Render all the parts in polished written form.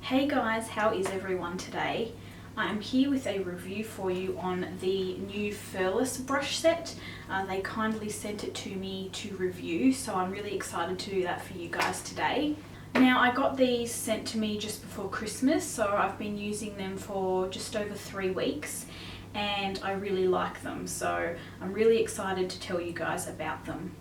Hey guys, how is everyone today? I am here with a review for you on the new Furless brush set. They kindly sent it to me to review, so I'm really excited to do that for you guys today. Now, I got these sent to me just before Christmas, so I've been using them for just over 3 weeks and I really like them, so I'm really excited to tell you guys about them.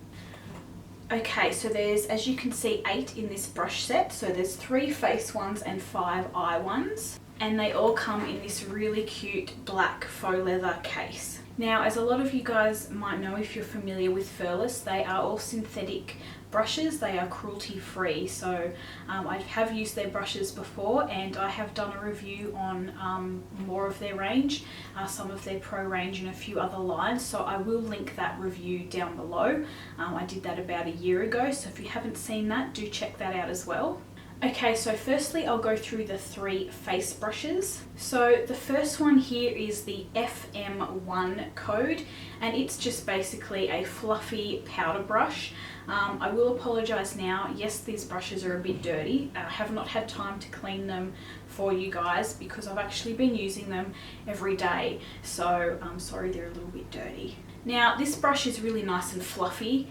Okay, so there's, as you can see, 8 in this brush set. So there's 3 face ones and 5 eye ones. And they all come in this really cute black faux leather case. Now, as a lot of you guys might know if you're familiar with Furless, they are all synthetic brushes. They are cruelty free. So I have used their brushes before and I have done a review on more of their range, some of their pro range and a few other lines. So I will link that review down below. I did that about a year ago. So if you haven't seen that, do check that out as well. Okay, so firstly I'll go through the 3 face brushes. So the first one here is the FM1 code, and it's just basically a fluffy powder brush. I will apologise now, yes, these brushes are a bit dirty. I have not had time to clean them for you guys because I've actually been using them every day, so I'm sorry they're a little bit dirty. Now, this brush is really nice and fluffy,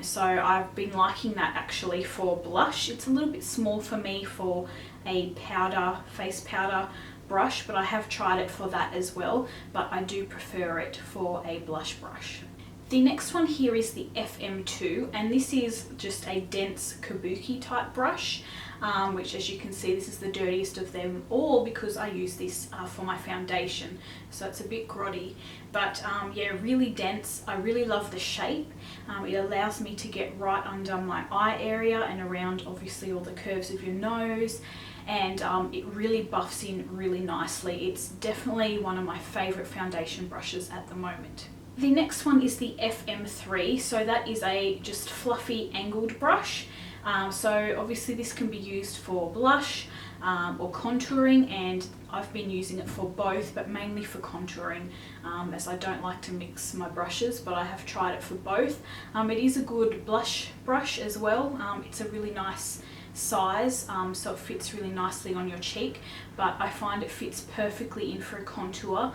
so I've been liking that actually for blush. It's a little bit small for me for a powder, face powder brush, but I have tried it for that as well, but I do prefer it for a blush brush. The next one here is the FM2, and this is just a dense kabuki type brush, which, as you can see, this is the dirtiest of them all because I use this for my foundation, so it's a bit grotty, but yeah, really dense. I really love the shape. It allows me to get right under my eye area and around obviously all the curves of your nose, and it really buffs in really nicely. It's definitely one of my favourite foundation brushes at the moment. The next one is the FM3, so that is a just fluffy angled brush. So obviously this can be used for blush or contouring, and I've been using it for both, but mainly for contouring, as I don't like to mix my brushes, but I have tried it for both. It is a good blush brush as well. It's a really nice size, so it fits really nicely on your cheek, but I find it fits perfectly in for a contour,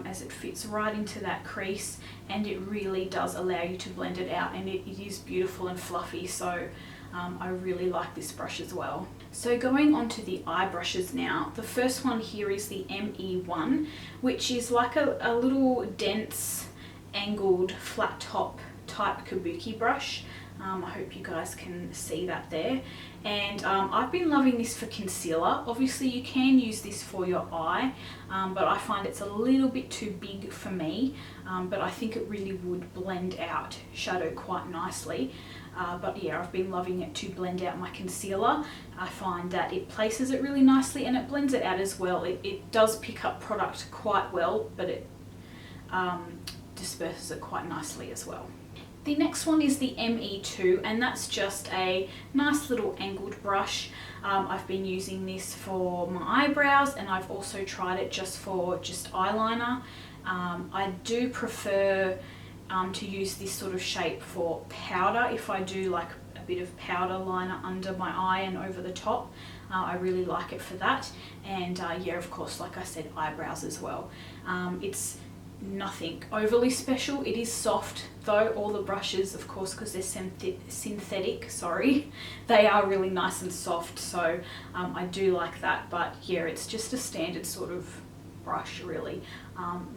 as it fits right into that crease, and it really does allow you to blend it out, and it is beautiful and fluffy, so I really like this brush as well. So going on to the eye brushes now, the first one here is the ME1, which is like a little dense angled flat top type kabuki brush. I hope you guys can see that there, and I've been loving this for concealer. Obviously you can use this for your eye, but I find it's a little bit too big for me, but I think it really would blend out shadow quite nicely. But yeah, I've been loving it to blend out my concealer. I find that it places it really nicely and it blends it out as well. It does pick up product quite well, but it disperses it quite nicely as well. The next one is the ME2, and that's just a nice little angled brush. I've been using this for my eyebrows, and I've also tried it just for eyeliner. I do prefer to use this sort of shape for powder. If I do like a bit of powder liner under my eye and over the top, I really like it for that. And yeah, of course, like I said, eyebrows as well. It's nothing overly special. It is soft though, all the brushes, of course, because they're synthetic, sorry, they are really nice and soft, so I do like that. But yeah, it's just a standard sort of brush really.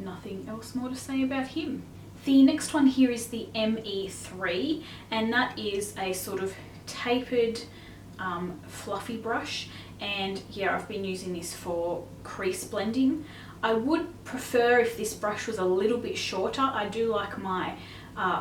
Nothing else more to say about him. The next one here is the ME3, and that is a sort of tapered fluffy brush, and yeah, I've been using this for crease blending. I would prefer if this brush was a little bit shorter. I do like my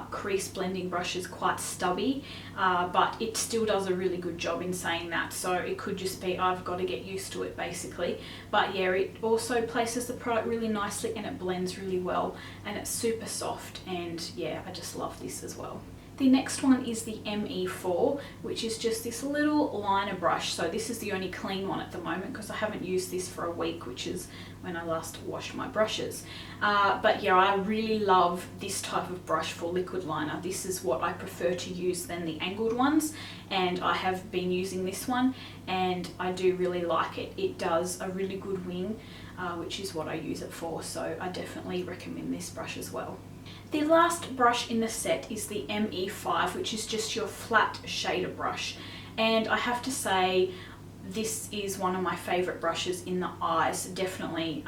crease blending brushes quite stubby, but it still does a really good job in saying that, so it could just be I've got to get used to it basically. But yeah, it also places the product really nicely and it blends really well, and it's super soft, and yeah, I just love this as well. The next one is the ME4, which is just this little liner brush. So this is the only clean one at the moment because I haven't used this for a week, which is when I last washed my brushes. But yeah, I really love this type of brush for liquid liner. This is what I prefer to use than the angled ones, and I have been using this one and I do really like it. It does a really good wing, which is what I use it for, so I definitely recommend this brush as well. The last brush in the set is the ME5, which is just your flat shader brush, and I have to say this is one of my favourite brushes in the eyes, definitely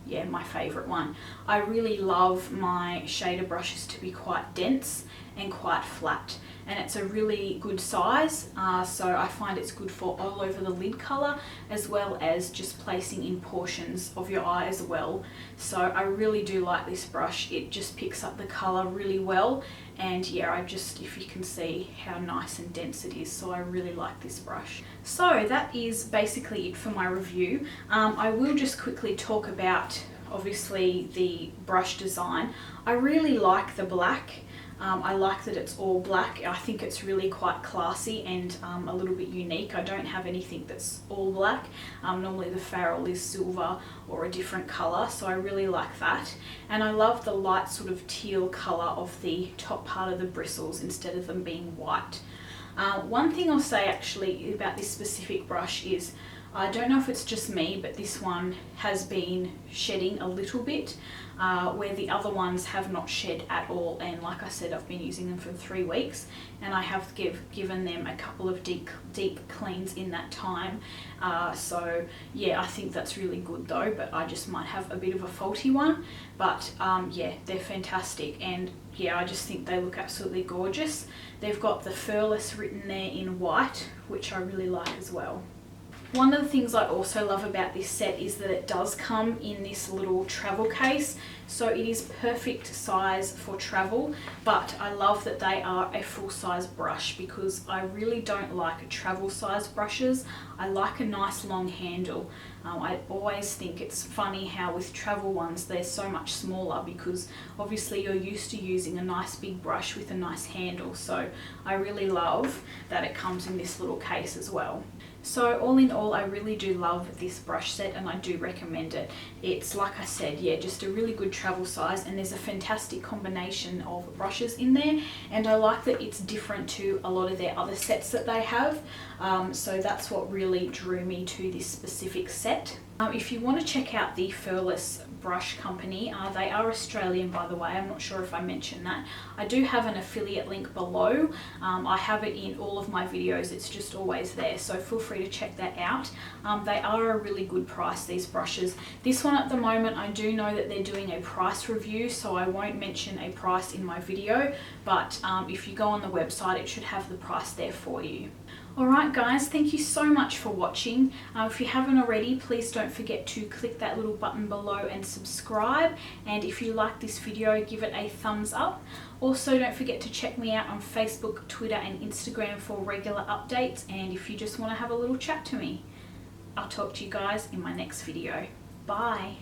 yeah, my favourite one. I really love my shader brushes to be quite dense and quite flat, and it's a really good size, so I find it's good for all over the lid colour as well as just placing in portions of your eye as well. So I really do like this brush. It just picks up the colour really well, and yeah, if you can see how nice and dense it is, so I really like this brush. So that is basically it for my review. I will just quickly talk about obviously the brush design. I really like the black. I like that it's all black. I think it's really quite classy and a little bit unique. I don't have anything that's all black. Normally the Furless is silver or a different colour, so I really like that. And I love the light sort of teal colour of the top part of the bristles instead of them being white. One thing I'll say actually about this specific brush is, I don't know if it's just me, but this one has been shedding a little bit, where the other ones have not shed at all. And like I said, I've been using them for 3 weeks, and I have given them a couple of deep cleans in that time. So yeah, I think that's really good though, but I just might have a bit of a faulty one. But yeah, they're fantastic, and yeah, I just think they look absolutely gorgeous. They've got the Furless written there in white, which I really like as well. One of the things I also love about this set is that it does come in this little travel case, so it is perfect size for travel, but I love that they are a full size brush because I really don't like travel size brushes. I like a nice long handle. I always think it's funny how with travel ones they're so much smaller because obviously you're used to using a nice big brush with a nice handle, so I really love that it comes in this little case as well. So all in all, I really do love this brush set and I do recommend it. It's, like I said, yeah, just a really good travel size, and there's a fantastic combination of brushes in there, and I like that it's different to a lot of their other sets that they have. So that's what really drew me to this specific set. If you want to check out the Furless brush company, they are Australian, by the way. I'm not sure if I mentioned that. I do have an affiliate link below. I have it in all of my videos. It's just always there, so feel free to check that out. They are a really good price, these brushes. This one at the moment, I do know that they're doing a price review, so I won't mention a price in my video, but if you go on the website, it should have the price there for you. Alright guys, thank you so much for watching. If you haven't already, please don't forget to click that little button below and subscribe. And if you like this video, give it a thumbs up. Also, don't forget to check me out on Facebook, Twitter and Instagram for regular updates. And if you just want to have a little chat to me, I'll talk to you guys in my next video. Bye.